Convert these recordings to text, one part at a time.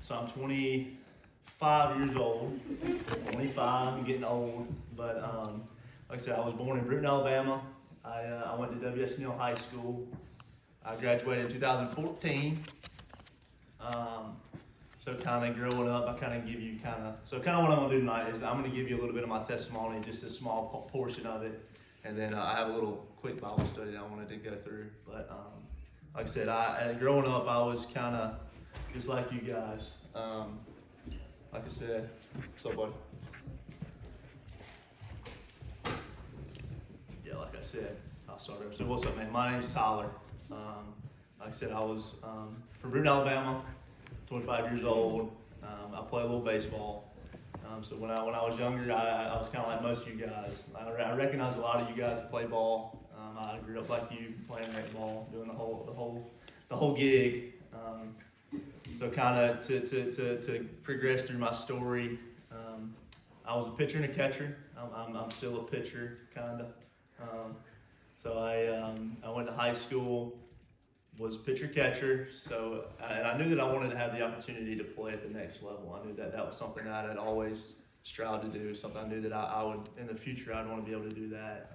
So I'm 25 years old. 25, I'm getting old. But like I said, I was born in Brewton, Alabama. I went to WSNL High School. I graduated in 2014. So kind of growing up, I kind of give you what I'm going to do tonight is I'm going to give you a little bit of my testimony, just a small portion of it. And then I have a little quick Bible study that I wanted to go through. But like I said, growing up, I was kind of just like you guys. Like I said, what's up, buddy? Yeah, like I said, I'll start over. So what's up, man? My name's Tyler. Like I said, I was from Brewton, Alabama, 25 years old. I play a little baseball. So when I was younger, I was kind of like most of you guys. I recognize a lot of you guys that play ball. I grew up like you, playing netball, doing the whole gig. So kind of to progress through my story, I was a pitcher and a catcher. I'm still a pitcher, kind of. So I went to high school, was pitcher catcher. So and I knew that I wanted to have the opportunity to play at the next level. I knew that was something that I had always strived to do. Something I knew that I would in the future I'd want to be able to do that.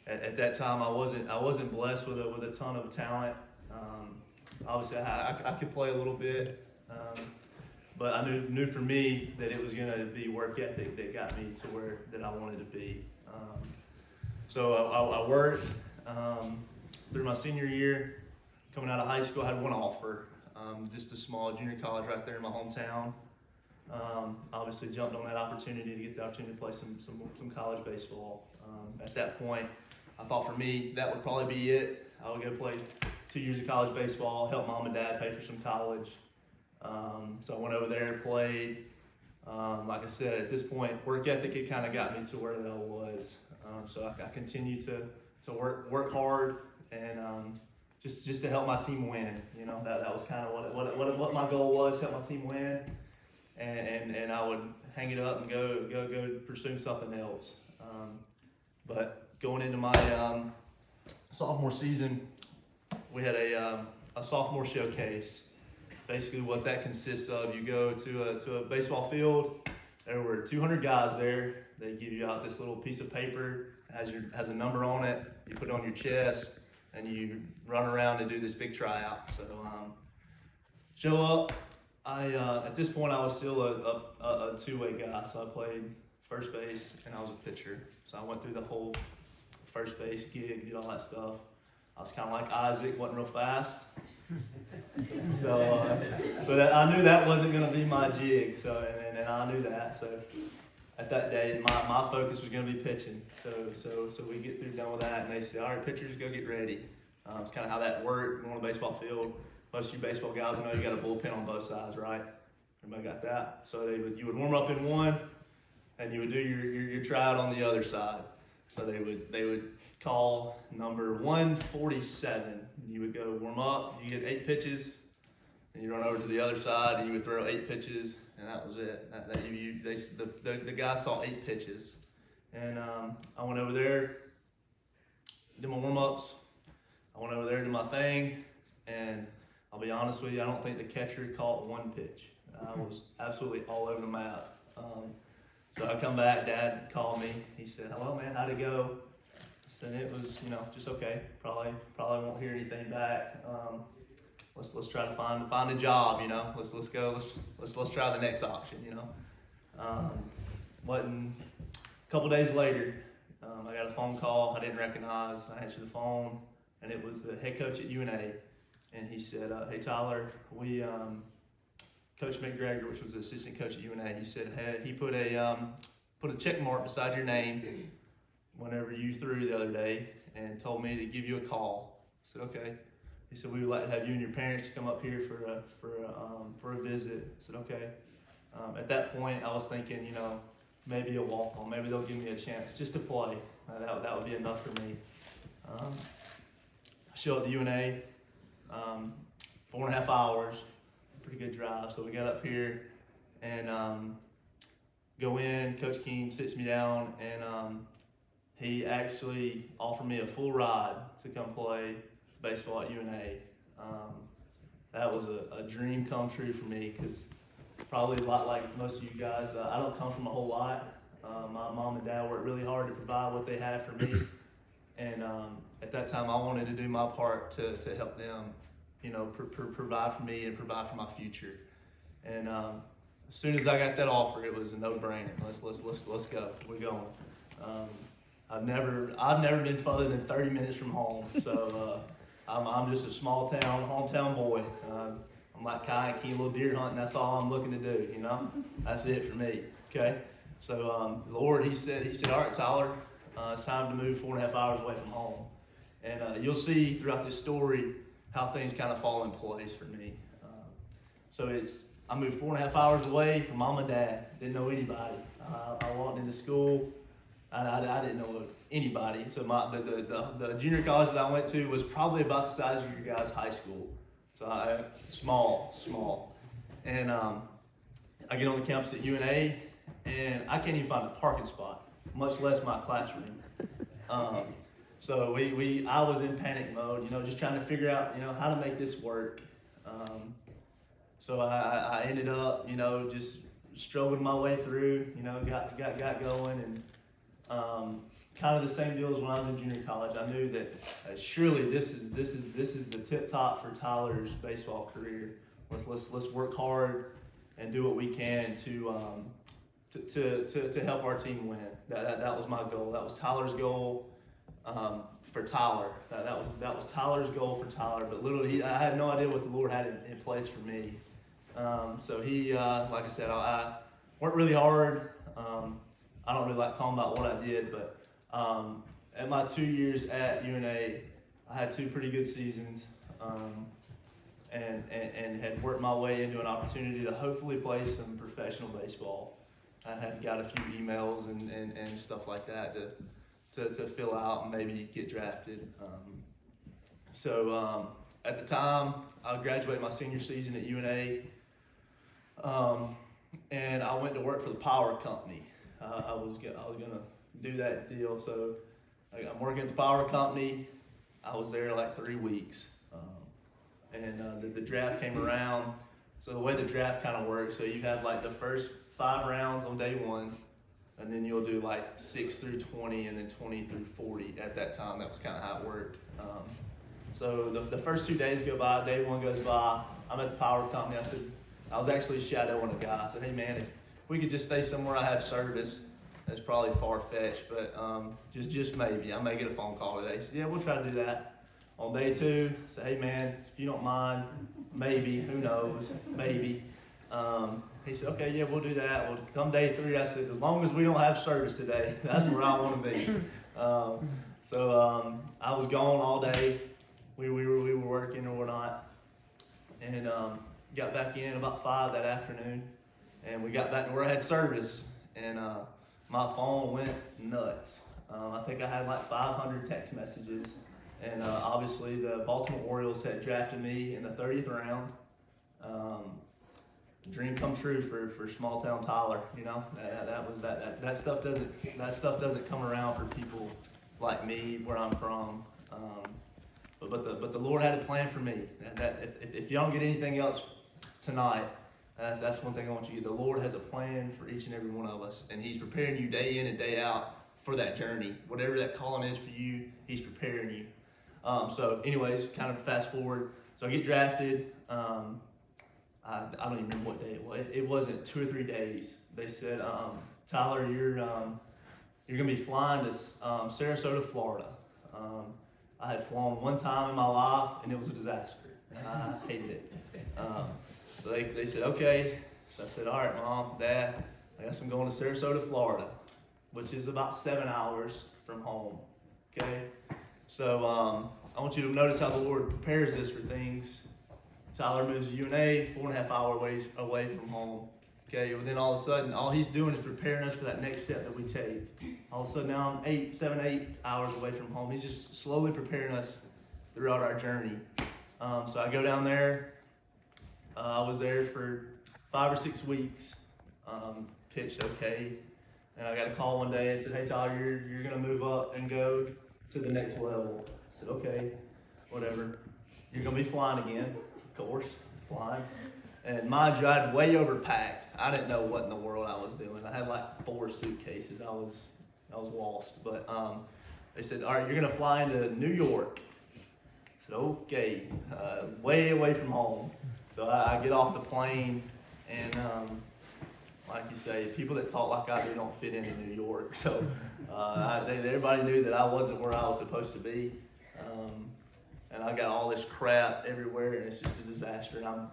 At that time, I wasn't blessed with a ton of talent. Obviously, I could play a little bit, but I knew for me that it was going to be work ethic that got me to where that I wanted to be. So I worked through my senior year. Coming out of high school, I had one offer, just a small junior college right there in my hometown. Obviously, jumped on that opportunity to get the opportunity to play some college baseball. At that point, I thought for me that would probably be it. I would go play 2 years of college baseball, help mom and dad pay for some college. So I went over there and played. Like I said, at this point, work ethic had kind of got me to where I was. So I continued to work hard and just to help my team win. You know, that was kind of what my goal was, help my team win. And I would hang it up and go pursue something else. But going into my sophomore season, we had a sophomore showcase. Basically what that consists of, you go to a baseball field, there were 200 guys there. They give you out this little piece of paper, has a number on it, you put it on your chest, and you run around and do this big tryout. So show up. At this point I was still a two-way guy, so I played first base and I was a pitcher. So I went through the whole first base gig, did all that stuff. I was kind of like Isaac, wasn't real fast. So that I knew that wasn't going to be my jig. So and I knew that. So at that day, my focus was going to be pitching. So we get through done with that, and they said, "All right, pitchers, go get ready." It's kind of how that worked. You're on a baseball field. Most of you baseball guys know you got a bullpen on both sides, right? Everybody got that. So you would warm up in one, and you would do your tryout on the other side. So they would call number 147. You would go warm up. You get 8 pitches, and you run over to the other side, and you would throw 8 pitches, and that was it. The guy saw 8 pitches, and I went over there, did my warm ups. I went over there, did my thing, and I'll be honest with you, I don't think the catcher caught 1 pitch. I was absolutely all over the map. So I come back, Dad called me. He said, "Hello, man, how'd it go?" I said, "It was, just okay. Probably won't hear anything back. Let's try to find a job, Let's go. Let's try the next option, Wasn't a couple days later, I got a phone call I didn't recognize. I answered the phone, and it was the head coach at UNA, and he said, "Hey Tyler, we Coach McGregor, which was the assistant coach at UNA, he said, hey, he put a check mark beside your name whenever you threw the other day, and told me to give you a call." I said, "Okay." He said, "We would like to have you and your parents come up here for a visit." I said, "Okay." At that point, I was thinking, maybe a walk-on, maybe they'll give me a chance just to play. That would be enough for me. I show up to UNA, 4.5 hours. Pretty good drive. So we got up here and go in. Coach King sits me down, and he actually offered me a full ride to come play baseball at UNA. that was a dream come true for me, because probably a lot like most of you guys, I don't come from a whole lot. My mom and dad worked really hard to provide what they had for me. And at that time, I wanted to do my part to help them, provide for me and provide for my future. And as soon as I got that offer, it was a no-brainer. Let's go. We're going. I've never been further than 30 minutes from home. So I'm just a small town, hometown boy. I'm like Kai and Key, little deer hunting. That's all I'm looking to do. That's it for me. Okay. So the Lord, He said, all right, Tyler, it's time to move 4.5 hours away from home. And you'll see throughout this story how things kind of fall in place for me. I moved 4.5 hours away from mom and dad. Didn't know anybody. I walked into school. I didn't know anybody. So the junior college that I went to was probably about the size of your guys' high school. So small. And I get on the campus at UNA, and I can't even find a parking spot, much less my classroom. So I was in panic mode, just trying to figure out, how to make this work. So I ended up, just struggling my way through, got going, and kind of the same deal as when I was in junior college. I knew that surely this is the tip top for Tyler's baseball career. Let's work hard and do what we can to help our team win. That was my goal. That was Tyler's goal for Tyler. That was Tyler's goal for Tyler. But literally, I had no idea what the Lord had in place for me. So he, like I said, I worked really hard. I don't really like talking about what I did, but at my 2 years at UNA, I had 2 pretty good seasons, and had worked my way into an opportunity to hopefully play some professional baseball. I had got a few emails and stuff like that to fill out and maybe get drafted. So at the time, I graduated my senior season at UNA, and I went to work for the power company. I was gonna do that deal. So I'm working at the power company. I was there like 3 weeks, and the draft came around. So the way the draft kind of works, so you have like the first 5 rounds on day 1, and then you'll do like 6 through 20, and then 20 through 40 at that time. That was kind of how it worked. So the first 2 days go by, day 1 goes by. I'm at the power company. I was actually shadowing a guy. I said, hey man, if we could just stay somewhere I have service. That's probably far-fetched, but just maybe. I may get a phone call today. He said, yeah, we'll try to do that. On day 2, I said, hey man, if you don't mind, maybe, who knows, maybe. He said, okay, yeah, we'll do that. Well, come day 3, I said, as long as we don't have service today, that's where I want to be. So I was gone all day. We were working or whatnot, and got back in about 5 that afternoon, and we got back to where I had service, and my phone went nuts. I think I had like 500 text messages, and obviously the Baltimore Orioles had drafted me in the 30th round. Dream come true for small town Tyler. That stuff doesn't come around for people like me where I'm from. But the Lord had a plan for me. If you don't get anything else tonight, that's one thing I want you to get. The Lord has a plan for each and every one of us, and He's preparing you day in and day out for that journey. Whatever that calling is for you, He's preparing you. So anyways, kind of fast forward. So I get drafted. I don't even remember what day it was. It wasn't 2 or 3 days. They said, Tyler, you're gonna be flying to Sarasota, Florida. I had flown one time in my life, and it was a disaster. I hated it. So they said, okay. So I said, all right, Mom, Dad, I guess I'm going to Sarasota, Florida, which is about 7 hours from home. Okay? So I want you to notice how the Lord prepares us for things. Tyler moves to UNA, 4.5 hours away from home. Okay, and then all of a sudden, all he's doing is preparing us for that next step that we take. All of a sudden, now I'm 7, 8 hours away from home. He's just slowly preparing us throughout our journey. So I go down there. I was there for 5 or 6 weeks. Pitched okay, and I got a call one day and said, "Hey Tyler, you're gonna move up and go to the next level." I said, "Okay, whatever. You're gonna be flying again, of course." flying. And mind you, I had way overpacked. I didn't know what in the world I was doing. I had like 4 suitcases. I was lost. But they said, all right, you're going to fly into New York. I said, okay, way away from home. So I get off the plane, and like you say, people that talk like I do don't fit into New York. So everybody knew that I wasn't where I was supposed to be. And I got all this crap everywhere, and it's just a disaster. And I'm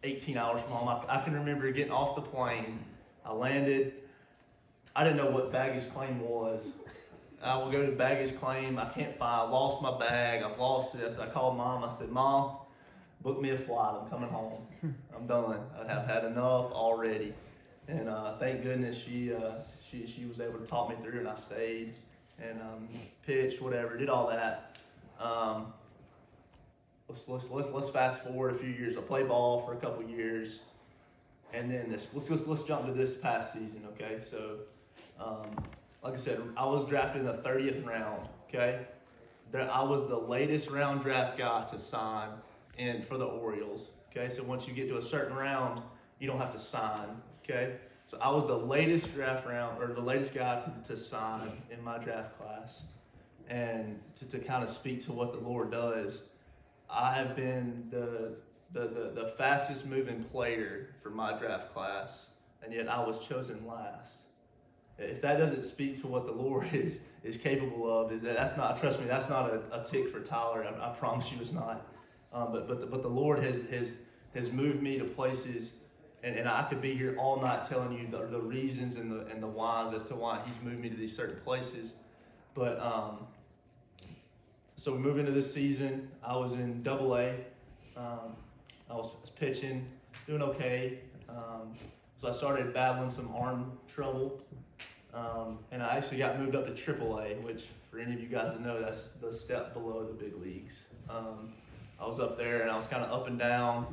18 hours from home. I can remember getting off the plane. I landed. I didn't know what baggage claim was. I will go to baggage claim. I can't find. I lost my bag. I've lost this. I called Mom. I said, Mom, book me a flight. I'm coming home. I'm done. I have had enough already. And thank goodness she was able to talk me through, and I stayed and pitched, whatever, did all that. Let's fast forward a few years. I played ball for a couple years, and then let's jump to this past season. Okay, so like I said, I was drafted in the 30th round. Okay, I was the latest round draft guy to sign in for the Orioles. Okay, so once you get to a certain round, you don't have to sign. Okay, so I was the latest draft round, or the latest guy to sign in my draft class. And to kind of speak to what the Lord does, I have been the fastest moving player for my draft class, and yet I was chosen last. If that doesn't speak to what the Lord is capable of, that's not, trust me, that's not a tick for Tyler. I promise you it's not. But the Lord has moved me to places, and I could be here all night telling you the reasons and the whys as to why He's moved me to these certain places. But so we move into this season. I was in AA. I was pitching, doing okay. So I started battling some arm trouble. And I actually got moved up to AAA, which for any of you guys that know, that's the step below the big leagues. I was up there, and I was kind of up and down.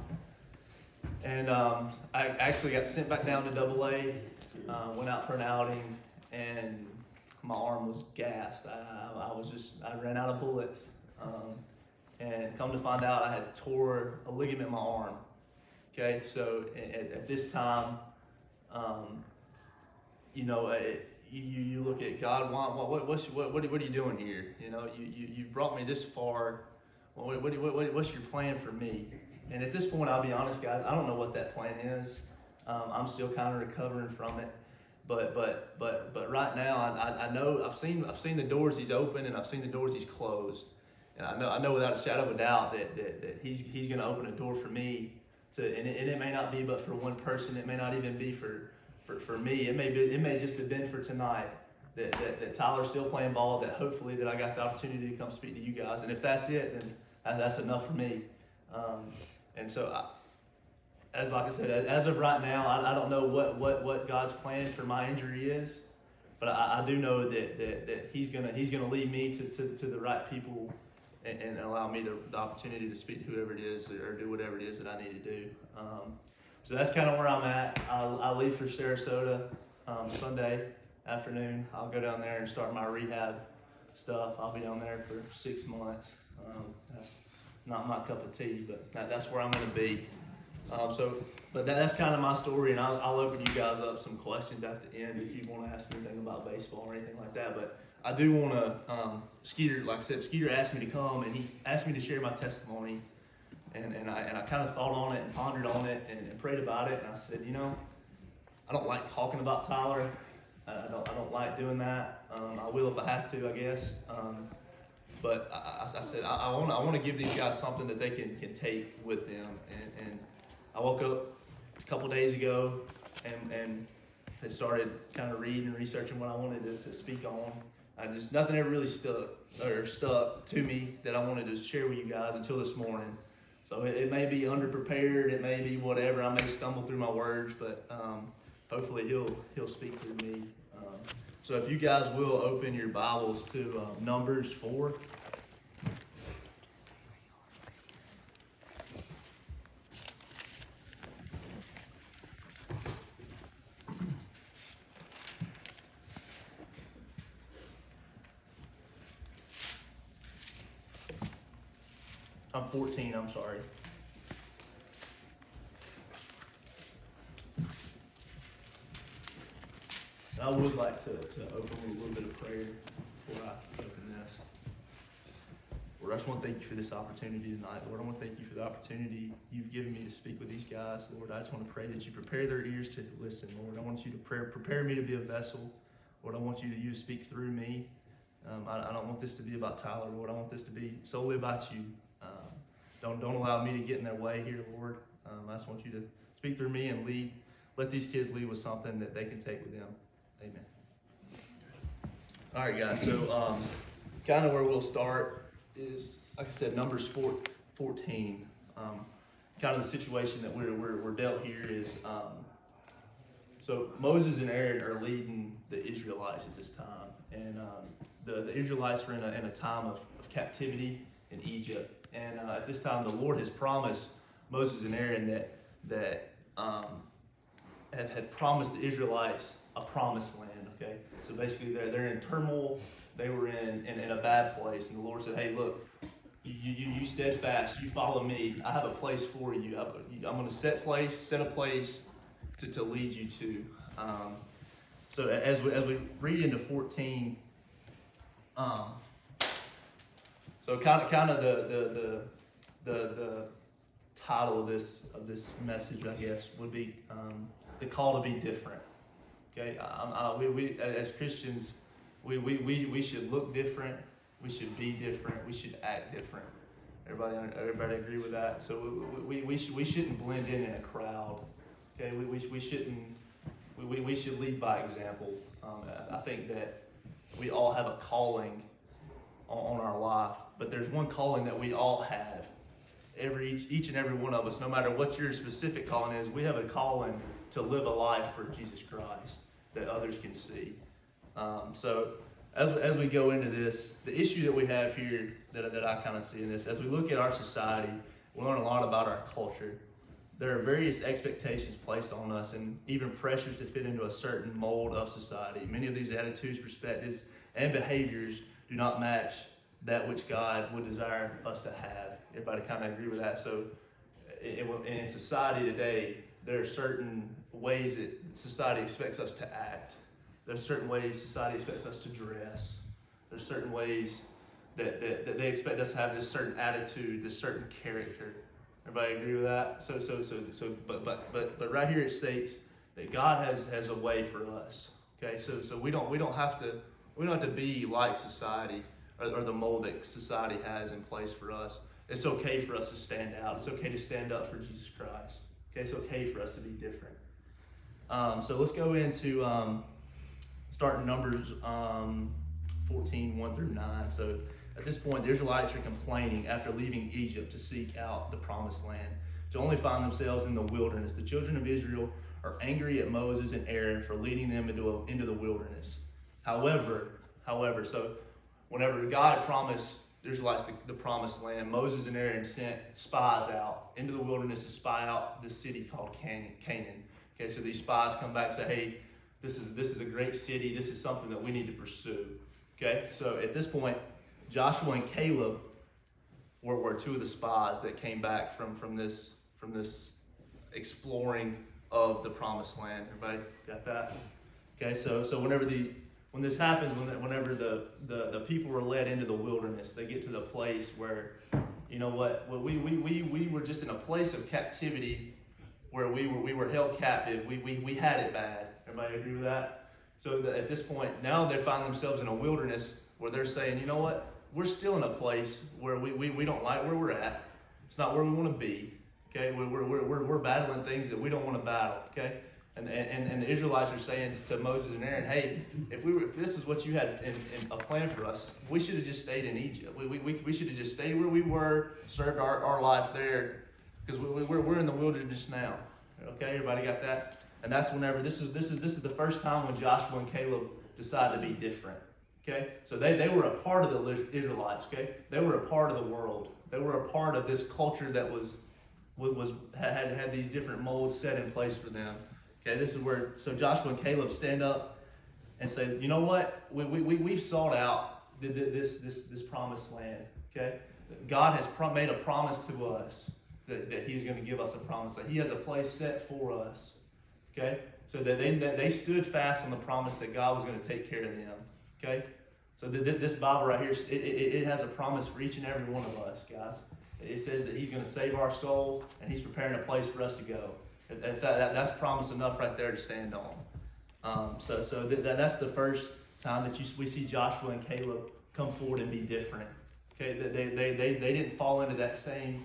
And I actually got sent back down to AA, went out for an outing, and my arm was gassed. I ran out of bullets. And come to find out, I had tore a ligament in my arm. Okay, so at this time, you look at God. What are you doing here? You know, you brought me this far. What's your plan for me? And at this point, I'll be honest, guys, I don't know what that plan is. I'm still kind of recovering from it. But right now, I know I've seen the doors He's opened, and I've seen the doors He's closed, and I know without a shadow of a doubt that He's going to open a door for me and it may not be but for one person. It may not even be for me. It may just have been for tonight that Tyler's still playing ball. That hopefully that I got the opportunity to come speak to you guys, and if that's it, then that's enough for me. And so as like I said, as of right now, I don't know what God's plan for my injury is, but I do know that He's gonna lead me to the right people and allow me the opportunity to speak to whoever it is or do whatever it is that I need to do. So that's kind of where I'm at. I leave for Sarasota Sunday afternoon. I'll go down there and start my rehab stuff. I'll be down there for 6 months. That's not my cup of tea, but that's where I'm going to be. But that's kind of my story, and I'll open you guys up some questions at the end if you want to ask me anything about baseball or anything like that. But I do want to, Skeeter, like I said, Skeeter asked me to come, and he asked me to share my testimony, and I kind of thought on it and pondered on it and prayed about it, and I said, I don't like talking about Tyler. I don't like doing that. I will if I have to, I guess. But I said I want to give these guys something that they can take with them, and I woke up a couple days ago and had started kind of reading and researching what I wanted to speak on. Nothing ever really stuck to me that I wanted to share with you guys until this morning. So it may be underprepared, it may be whatever. I may stumble through my words, but hopefully he'll speak through me. So if you guys will open your Bibles to Numbers 4. I'm 14, I'm sorry. I would like to open with a little bit of prayer before I open this. Lord, I just want to thank you for this opportunity tonight. Lord, I want to thank you for the opportunity you've given me to speak with these guys. Lord, I just want to pray that you prepare their ears to listen. Lord, I want you to prepare me to be a vessel. Lord, I want you to speak through me. I don't want this to be about Tyler, Lord. I want this to be solely about you. Don't allow me to get in their way here, Lord. I just want you to speak through me and lead. Let these kids lead with something that they can take with them. Amen. All right, guys. So kind of where we'll start is, like I said, Numbers 14. Kind of the situation that we're dealt here is, so Moses and Aaron are leading the Israelites at this time, and the Israelites were in a time of captivity in Egypt, and at this time the Lord has promised Moses and Aaron that have promised the Israelites a promised land. Okay, so basically they're in turmoil. They were in a bad place, and the Lord said, "Hey, look, you steadfast. You follow me. I have a place for you. I'm going to set a place to lead you to." So as we read into 14, so kind of the title of this message, I guess, would be the call to be different. Okay, we as Christians, we should look different, we should be different, we should act different. Everybody agree with that? So we shouldn't blend in a crowd. Okay, we should lead by example. I think that we all have a calling on our life, but there's one calling that we all have. Each and every one of us, no matter what your specific calling is, we have a calling to live a life for Jesus Christ that others can see. So as we go into this, the issue that we have here that I kind of see in this, as we look at our society, we learn a lot about our culture. There are various expectations placed on us and even pressures to fit into a certain mold of society. Many of these attitudes, perspectives, and behaviors do not match that which God would desire us to have. Everybody kind of agree with that? So in society today, there are certain ways that society expects us to act. There's certain ways society expects us to dress. There's certain ways that they expect us to have this certain attitude, this certain character. Everybody agree with that? But right here it states that God has a way for us. Okay, so we don't have to be like society or the mold that society has in place for us. It's okay for us to stand out. It's okay to stand up for Jesus Christ. Okay, it's okay for us to be different. So let's go into starting Numbers 14, 1 through 9. So at this point, the Israelites are complaining after leaving Egypt to seek out the promised land, to only find themselves in the wilderness. The children of Israel are angry at Moses and Aaron for leading them into the wilderness. However, so whenever God promised the Israelites the promised land, Moses and Aaron sent spies out into the wilderness to spy out this city called Canaan. Okay, so these spies come back and say, "Hey, this is a great city. This is something that we need to pursue." Okay, so at this point, Joshua and Caleb were two of the spies that came back from this exploring of the promised land. Everybody got that? Okay, so when this happens, whenever the people were led into the wilderness, they get to the place where, you know what, we were just in a place of captivity where we were held captive. We had it bad. Everybody agree with that? So at this point, now they find themselves in a wilderness where they're saying, you know what, we're still in a place where we don't like where we're at. It's not where we want to be. Okay, we're battling things that we don't want to battle. Okay, and the Israelites are saying to Moses and Aaron, "Hey, if this is what you had in a plan for us, we should have just stayed in Egypt. We should have just stayed where we were, served our life there, because we're in the wilderness now." Okay, everybody got that? And that's whenever this is the first time when Joshua and Caleb decided to be different. Okay, so they were a part of the Israelites. Okay, they were a part of the world. They were a part of this culture that had these different molds set in place for them. Okay, this is where Joshua and Caleb stand up and say, you know what, we've sought out this promised land. Okay, God has made a promise to us that He's going to give us a promise, that He has a place set for us. Okay? So that they stood fast on the promise that God was going to take care of them. Okay? So this Bible right here, it has a promise for each and every one of us, guys. It says that He's going to save our soul, and He's preparing a place for us to go. That's promise enough right there to stand on. So that's the first time that we see Joshua and Caleb come forward and be different. Okay, they didn't fall into that same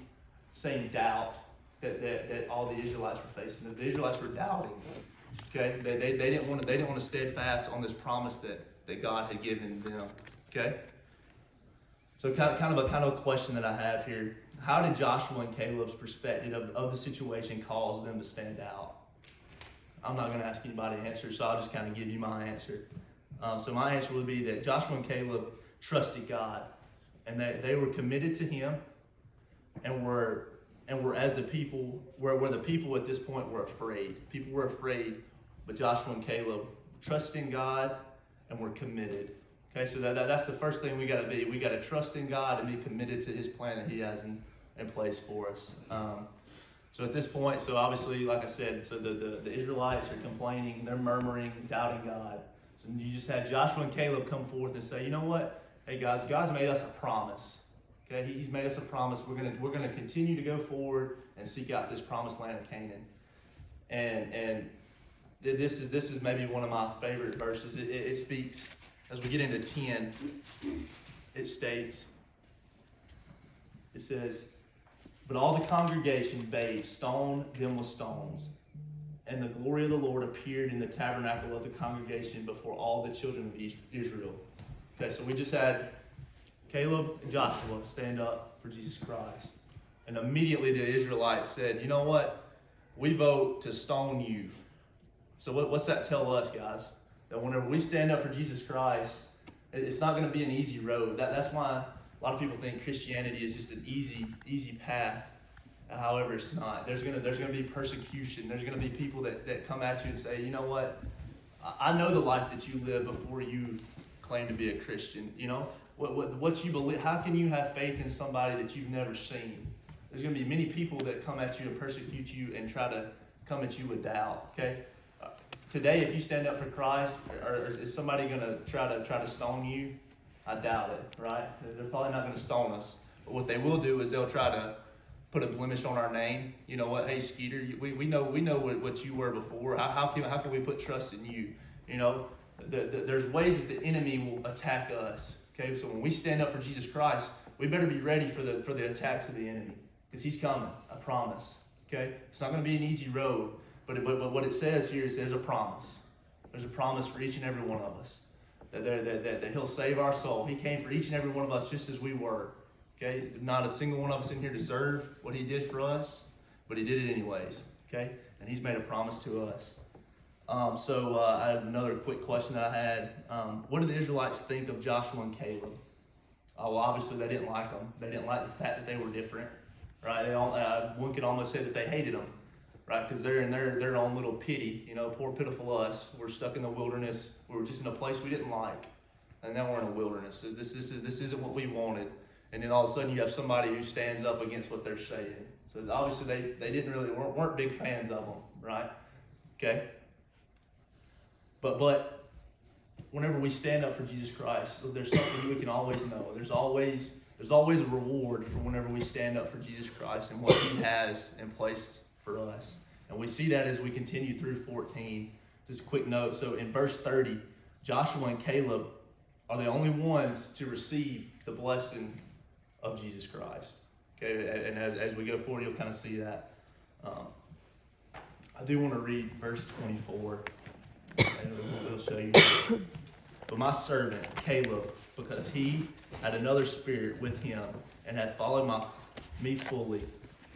doubt that all the Israelites were facing. The Israelites were doubting. Okay, they didn't want to steadfast on this promise that God had given them. Okay, so kind of a question that I have here: how did Joshua and Caleb's perspective of the situation cause them to stand out? I'm not going to ask anybody to answer, so I'll just kind of give you my answer. So my answer would be that Joshua and Caleb trusted God, and they were committed to Him, and were as the people where the people at this point were afraid. People were afraid, but Joshua and Caleb trusted in God and were committed. Okay, so that's the first thing we got to be. We got to trust in God and be committed to His plan that He has in place for us. So at this point, so obviously, like I said, so the Israelites are complaining, they're murmuring, doubting God. So you just had Joshua and Caleb come forth and say, you know what? Hey guys, God's made us a promise. Okay, He's made us a promise. We're gonna continue to go forward and seek out this promised land of Canaan. And this is maybe one of my favorite verses. It speaks, as we get into 10, it states, it says, but all the congregation bade, stone them with stones. And the glory of the Lord appeared in the tabernacle of the congregation before all the children of Israel. Okay, so we just had Caleb and Joshua stand up for Jesus Christ. And immediately the Israelites said, you know what? We vote to stone you. So what's that tell us, guys? That whenever we stand up for Jesus Christ, it's not going to be an easy road. That's why a lot of people think Christianity is just an easy path. However, it's not. There's gonna be persecution. There's gonna be people that come at you and say, you know what? I know the life that you live before you claim to be a Christian. You know what you believe. How can you have faith in somebody that you've never seen? There's gonna be many people that come at you and persecute you and try to come at you with doubt. Okay. Today, if you stand up for Christ, or is somebody gonna try to stone you? I doubt it. Right? They're probably not gonna stone us. But what they will do is they'll try to put a blemish on our name. You know what? Hey, Skeeter, we know what you were before. How can we put trust in you? You know, there's ways that the enemy will attack us. Okay, so when we stand up for Jesus Christ, we better be ready for the attacks of the enemy, because he's coming. I promise. Okay, it's not going to be an easy road, but what it says here is there's a promise. There's a promise for each and every one of us that He'll save our soul. He came for each and every one of us just as we were. Okay, not a single one of us in here deserved what He did for us, but He did it anyways. Okay, and He's made a promise to us. So I had another quick question that I had. What did the Israelites think of Joshua and Caleb? Well, obviously they didn't like them. They didn't like the fact that they were different, right? One could almost say that they hated them, right? Because they're in their own little pity. You know, poor pitiful us. We're stuck in the wilderness. We were just in a place we didn't like, and now we're in a wilderness. So this isn't what we wanted. And then all of a sudden you have somebody who stands up against what they're saying. So obviously they weren't big fans of them, right? Okay. But whenever we stand up for Jesus Christ, there's something we can always know. There's always a reward for whenever we stand up for Jesus Christ and what He has in place for us. And we see that as we continue through 14. Just a quick note. So in verse 30, Joshua and Caleb are the only ones to receive the blessing of Jesus Christ. Okay, and as we go forward, you'll kind of see that. I do want to read verse 24. It'll show you. But my servant Caleb, because he had another spirit with him and had followed me fully,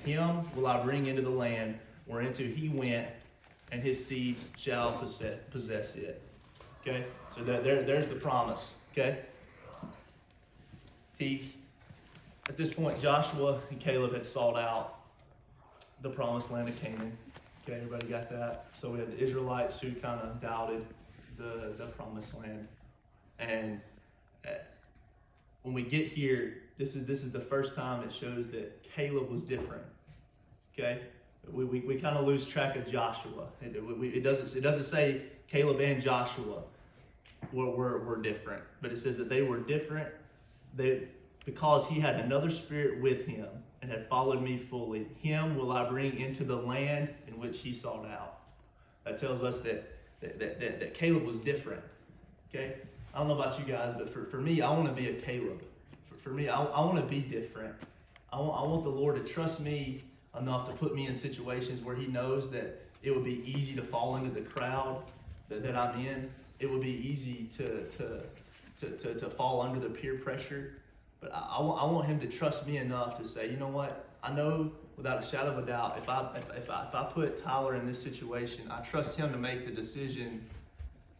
him will I bring into the land whereinto he went, and his seeds shall possess it. Okay, so there's the promise. Okay, at this point, Joshua and Caleb had sought out the promised land of Canaan. Okay, everybody got that? So we had the Israelites who kind of doubted the promised land. And when we get here, this is the first time it shows that Caleb was different. Okay? we kind of lose track of Joshua. It doesn't say Caleb and Joshua were different, but it says that they were different because he had another spirit with him and had followed me fully. Him will I bring into the land in which he sought out. That tells us that Caleb was different. Okay, I don't know about you guys, but for me, I want to be a Caleb. For me, I want to be different. I want the Lord to trust me enough to put me in situations where he knows that it would be easy to fall into the crowd that I'm in. It would be easy to fall under the peer pressure. But I want him to trust me enough to say, you know what? I know without a shadow of a doubt, if I put Tyler in this situation, I trust him to make the decision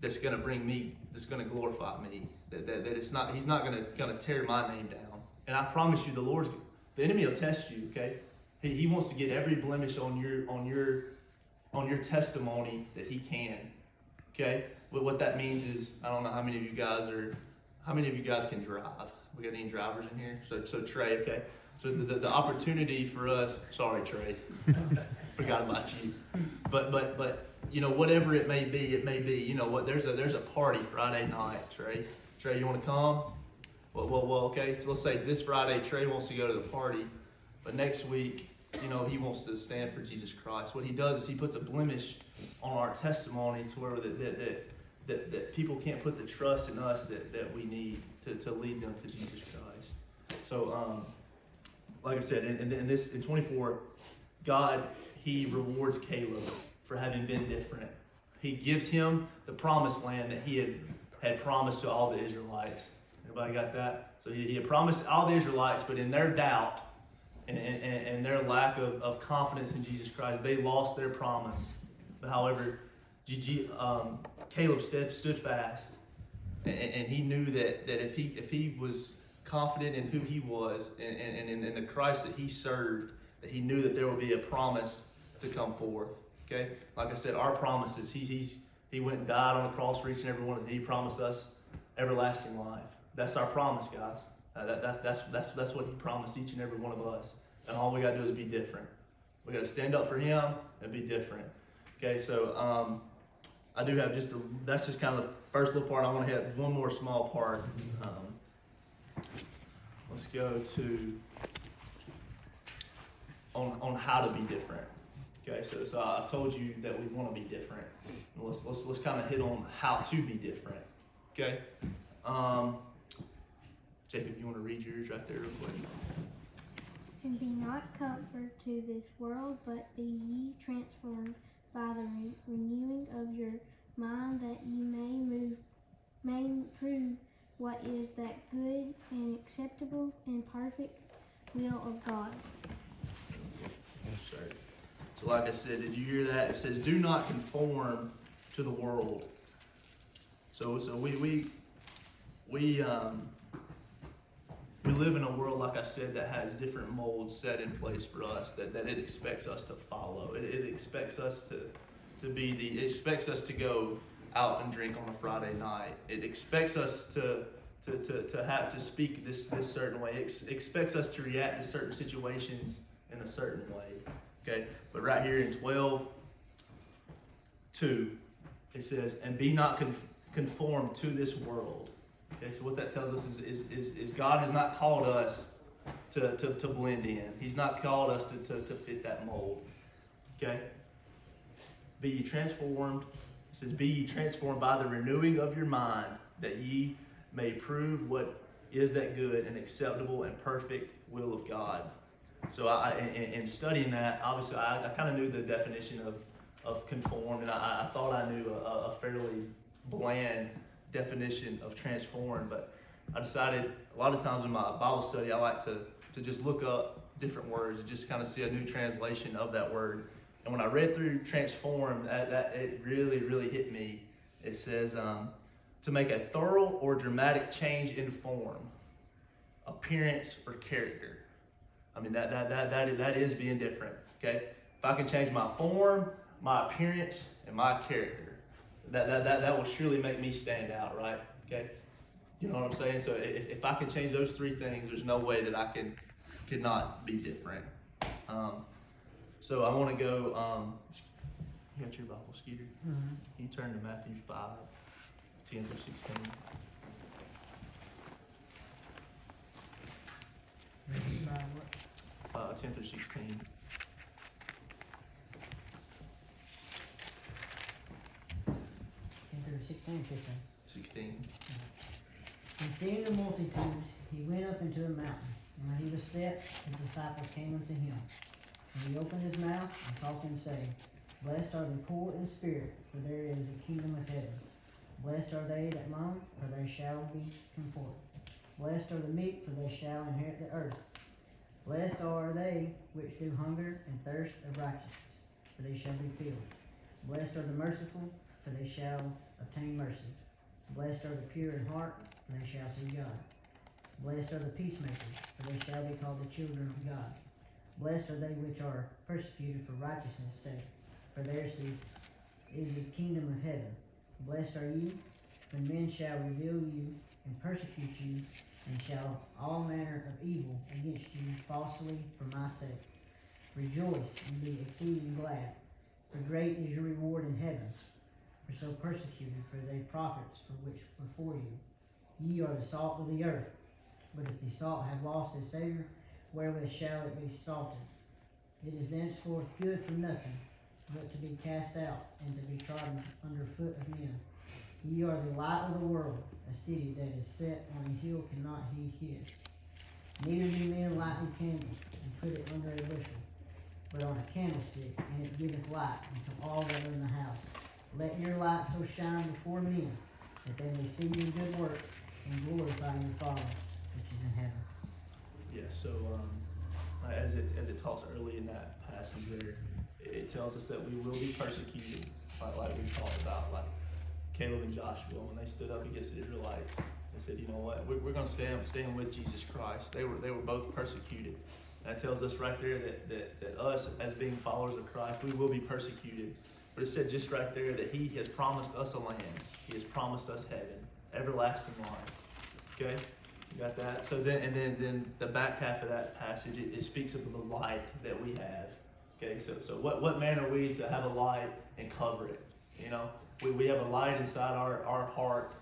that's going to bring me, that's going to glorify me. That it's not, he's not going to tear my name down. And I promise you, the enemy will test you. Okay, he wants to get every blemish on your testimony that he can. Okay, but what that means is, I don't know how many of you guys can drive. We got any drivers in here? So Trey, okay. So the opportunity for us, sorry Trey, forgot about you. But you know, whatever it may be, you know what, there's a party Friday night, Trey. Trey, you want to come? Well, okay. So let's say this Friday Trey wants to go to the party, but next week, you know, he wants to stand for Jesus Christ. What he does is he puts a blemish on our testimony to where that people can't put the trust in us that we need to lead them to Jesus Christ. So, like I said, in 24, God, he rewards Caleb for having been different. He gives him the promised land that he had promised to all the Israelites. Everybody got that? So he had promised all the Israelites, but in their doubt and their lack of confidence in Jesus Christ, they lost their promise. But however, Caleb stood fast, and he knew that if he was confident in who he was and in the Christ that he served, that he knew that there would be a promise to come forth. Okay, like I said, our promise is he went and died on the cross for each and every one, and he promised us everlasting life. That's our promise, guys. That's what he promised each and every one of us. And all we got to do is be different. We got to stand up for him and be different. Okay, so I do have that's just kind of the first little part. I want to hit one more small part. Let's go to on how to be different. Okay, so I've told you that we want to be different. Let's kind of hit on how to be different. Okay, Jacob, you want to read yours right there real quick? And be not conformed to this world, but be ye transformed by the renewing of your mind, that ye may prove what is that good and acceptable and perfect will of God. Yes, sir. So like I said, did you hear that? It says, do not conform to the world. So we live in a world, like I said, that has different molds set in place for us that it expects us to follow. It expects us it expects us to go out and drink on a Friday night. It expects us to have to speak this certain way. It expects us to react to certain situations in a certain way. Okay, but right here in 12:2, it says, "And be not conformed to this world." Okay, so what that tells us is God has not called us to blend in. He's not called us to fit that mold. Okay? Be ye transformed. It says, be ye transformed by the renewing of your mind, that ye may prove what is that good and acceptable and perfect will of God. So in studying that, obviously I kind of knew the definition of conformed, and I thought I knew a fairly bland definition of transformed, but I decided a lot of times in my Bible study I like to just look up different words, just kind of see a new translation of that word. And when I read through transformed, that it really hit me. It says to make a thorough or dramatic change in form, appearance, or character. I mean that is being different. Okay, if I can change my form, my appearance, and my character, that will surely make me stand out, right? Okay, you know what I'm saying? So if I can change those three things, there's no way that I could not be different. So I want to go, you got your Bible, Skeeter? Mm-hmm. You turn to Matthew 5, 10 through 16. Matthew 5, what? 10 through 16. 10 through 16, 15. 16. And seeing the multitudes, he went up into a mountain. And when he was set, his disciples came unto him. And he opened his mouth and taught them, saying, Blessed are the poor in spirit, for there is the kingdom of heaven. Blessed are they that mourn, for they shall be comforted. Blessed are the meek, for they shall inherit the earth. Blessed are they which do hunger and thirst of righteousness, for they shall be filled. Blessed are the merciful, for they shall obtain mercy. Blessed are the pure in heart, for they shall see God. Blessed are the peacemakers, for they shall be called the children of God. Blessed are they which are persecuted for righteousness' sake, for theirs is the kingdom of heaven. Blessed are ye, when men shall revile you and persecute you, and shall all manner of evil against you falsely for my sake. Rejoice and be exceeding glad, for great is your reward in heaven. For so persecuted for they prophets for which before you. Ye are the salt of the earth. But if the salt have lost its savour, wherewith shall it be salted? It is thenceforth good for nothing, but to be cast out, and to be trodden under foot of men. Ye are the light of the world. A city that is set on a hill cannot be hid. Neither do men light a candle, and put it under a bushel, but on a candlestick, and it giveth light unto all that are in the house. Let your light so shine before men, that they may see your good works, and glorify your Father which is in heaven. Yeah, so as it talks early in that passage there, it tells us that we will be persecuted, like we talked about, like Caleb and Joshua, when they stood up against the Israelites and said, you know what, we're going to stand with Jesus Christ. They were both persecuted. And that tells us right there that us, as being followers of Christ, we will be persecuted. But it said just right there that he has promised us a land. He has promised us heaven, everlasting life. Okay? You got that? So then the back half of that passage, it speaks of the light that we have. Okay, so what man are we to have a light and cover it? You know, we have a light inside our heart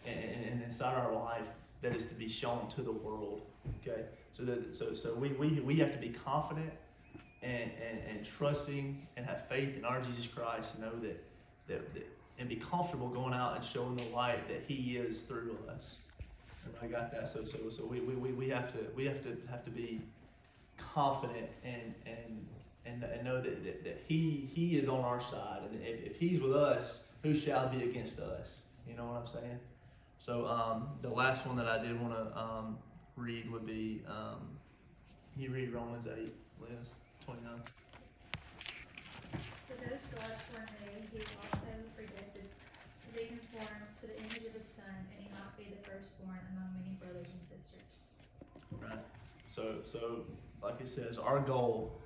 and inside our life that is to be shown to the world. Okay, so we have to be confident and trusting and have faith in our Jesus Christ, and know that and be comfortable going out and showing the light that He is through us. Everybody got that? So we have to be confident and know that He is on our side, and if He's with us, who shall be against us? You know what I'm saying? So the last one that I did want to read would be you read Romans 8, Liz, 29. For those God foreknew, He also predestined to be conformed to the image of His Son, and He might be the firstborn among many brothers and sisters. Right. So like it says, our goal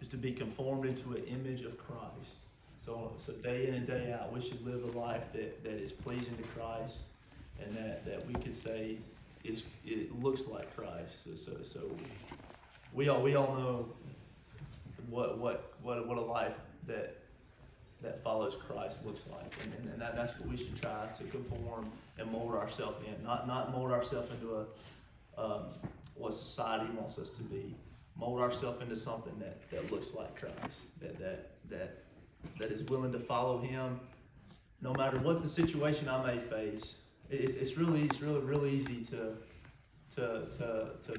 is to be conformed into an image of Christ. So day in and day out, we should live a life that is pleasing to Christ, and that we could say it looks like Christ. So we all know what a life that follows Christ looks like, and that's what we should try to conform and mold ourselves in. Not mold ourselves into what society wants us to be. Mold ourselves into something that looks like Christ, that is willing to follow Him, no matter what the situation I may face. It's really easy to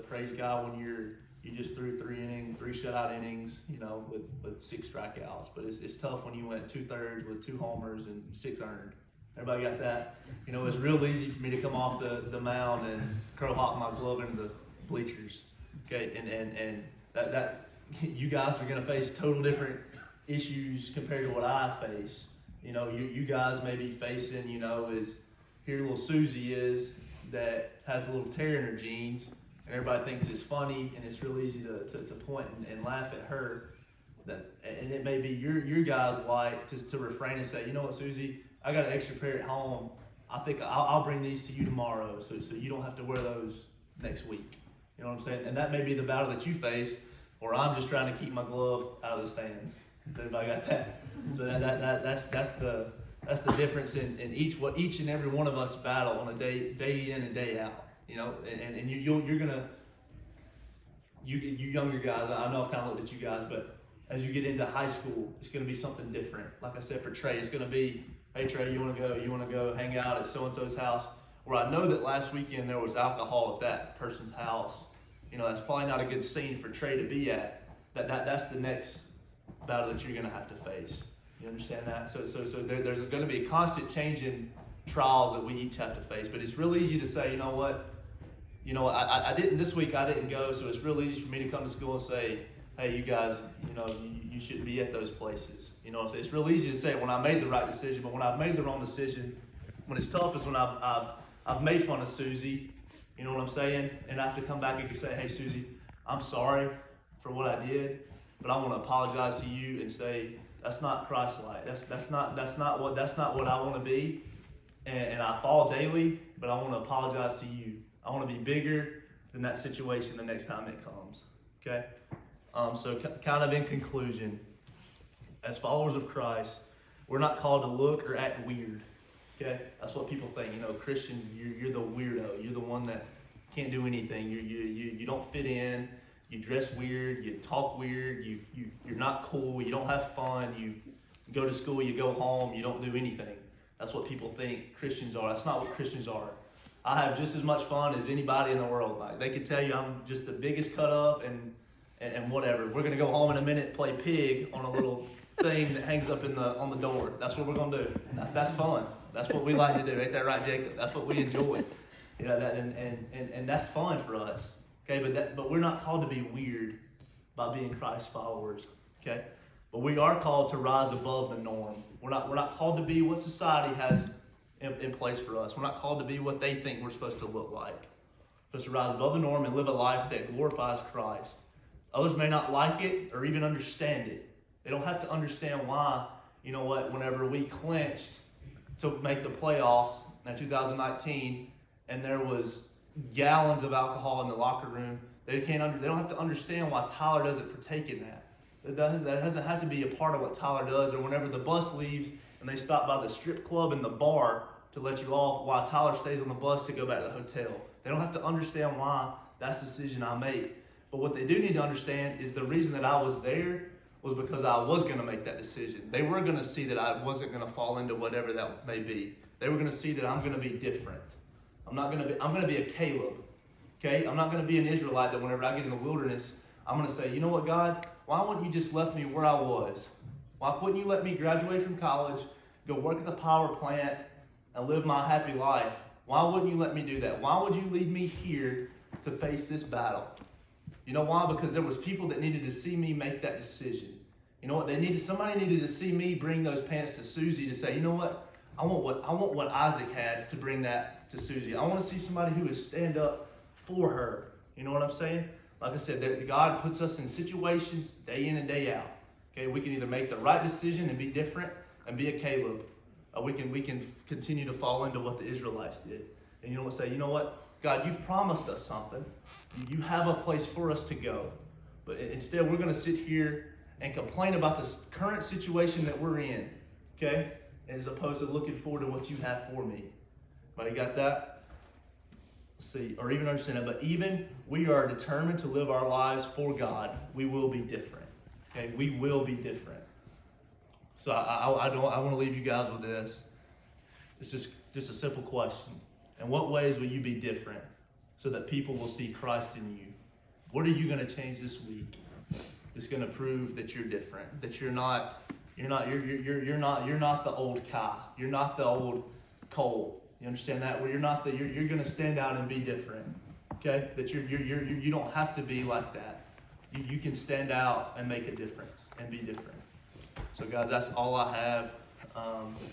praise God when you just threw three shutout innings, you know, with 6 strikeouts. But it's tough when you went 2/3 with 2 homers and 6 earned. Everybody got that? You know, it's real easy for me to come off the mound and curl hop my glove into the bleachers. Okay, and that you guys are going to face total different issues compared to what I face. You know, you guys may be facing, you know, is here little Susie is that has a little tear in her jeans, and everybody thinks it's funny, and it's real easy to point and laugh at her. And it may be your guys' light to refrain and say, you know what, Susie, I got an extra pair at home. I think I'll bring these to you tomorrow, so you don't have to wear those next week. You know what I'm saying? And that may be the battle that you face, or I'm just trying to keep my glove out of the stands. Everybody got that? So that's the difference in each and every one of us battle on a day in and day out. You know, and you're gonna you younger guys. I know I've kind of looked at you guys, but as you get into high school, it's gonna be something different. Like I said for Trey, it's gonna be, hey Trey, you wanna go hang out at so and so's house? Where I know that last weekend there was alcohol at that person's house. You know, that's probably not a good scene for Trey to be at. That's the next battle that you're going to have to face. You understand that? So there's going to be a constant change in trials that we each have to face. But it's real easy to say, you know what? You know, I didn't this week. I didn't go, so it's real easy for me to come to school and say, hey, you guys, you know, you shouldn't be at those places. You know what I'm saying? It's real easy to say when I made the right decision, but when I've made the wrong decision, when it's tough is when I've made fun of Susie. You know what I'm saying? And I have to come back and say, hey, Susie, I'm sorry for what I did, but I want to apologize to you and say that's not Christ-like. That's not what I want to be. And I fall daily, but I want to apologize to you. I want to be bigger than that situation the next time it comes. Okay? So kind of in conclusion, as followers of Christ, we're not called to look or act weird. Okay, that's what people think. You know, Christians, you're the weirdo. You're the one that can't do anything. You don't fit in. You dress weird. You talk weird. You're not cool. You don't have fun. You go to school. You go home. You don't do anything. That's what people think Christians are. That's not what Christians are. I have just as much fun as anybody in the world. Like they could tell you I'm just the biggest cut up and whatever. We're gonna go home in a minute, play pig on a little thing that hangs up on the door. That's what we're gonna do. That's fun. That's what we like to do. Ain't that right, Jacob? That's what we enjoy. You know, and that's fun for us. Okay, but we're not called to be weird by being Christ followers. Okay? But we are called to rise above the norm. We're not called to be what society has in place for us. We're not called to be what they think we're supposed to look like. We're supposed to rise above the norm and live a life that glorifies Christ. Others may not like it or even understand it. They don't have to understand why, you know what, whenever we clinched to make the playoffs in 2019, and there was gallons of alcohol in the locker room. They don't have to understand why Tyler doesn't partake in that. That doesn't have to be a part of what Tyler does. Or whenever the bus leaves and they stop by the strip club and the bar to let you off, why Tyler stays on the bus to go back to the hotel. They don't have to understand why that's the decision I make. But what they do need to understand is the reason that I was there was because I was going to make that decision. They were going to see that I wasn't going to fall into whatever that may be. They were going to see that I'm going to be different. I'm going to be a Caleb. Okay? I'm not going to be an Israelite that whenever I get in the wilderness, I'm going to say, you know what, God? Why wouldn't you just left me where I was? Why wouldn't you let me graduate from college, go work at the power plant, and live my happy life? Why wouldn't you let me do that? Why would you leave me here to face this battle? You know why? Because there was people that needed to see me make that decision. You know what? Somebody needed to see me bring those pants to Susie to say, you know what? I want what Isaac had to bring that to Susie. I want to see somebody who would stand up for her. You know what I'm saying? Like I said, God puts us in situations day in and day out. Okay, we can either make the right decision and be different and be a Caleb, or we can continue to fall into what the Israelites did. And you know what? Say, you know what? God, you've promised us something. You have a place for us to go. But instead, we're going to sit here and complain about the current situation that we're in. Okay? As opposed to looking forward to what you have for me. Everybody got that? Let's see, or even understand that. But even we are determined to live our lives for God, we will be different. Okay? We will be different. So I want to leave you guys with this. It's just a simple question. In what ways will you be different so that people will see Christ in you? What are you going to change this week that's going to prove that you're different, that you're not the old Kai, you're not the old Cole. You understand that? Well, you're going to stand out and be different. Okay? That you don't have to be like that. You can stand out and make a difference and be different. So guys, that's all I have.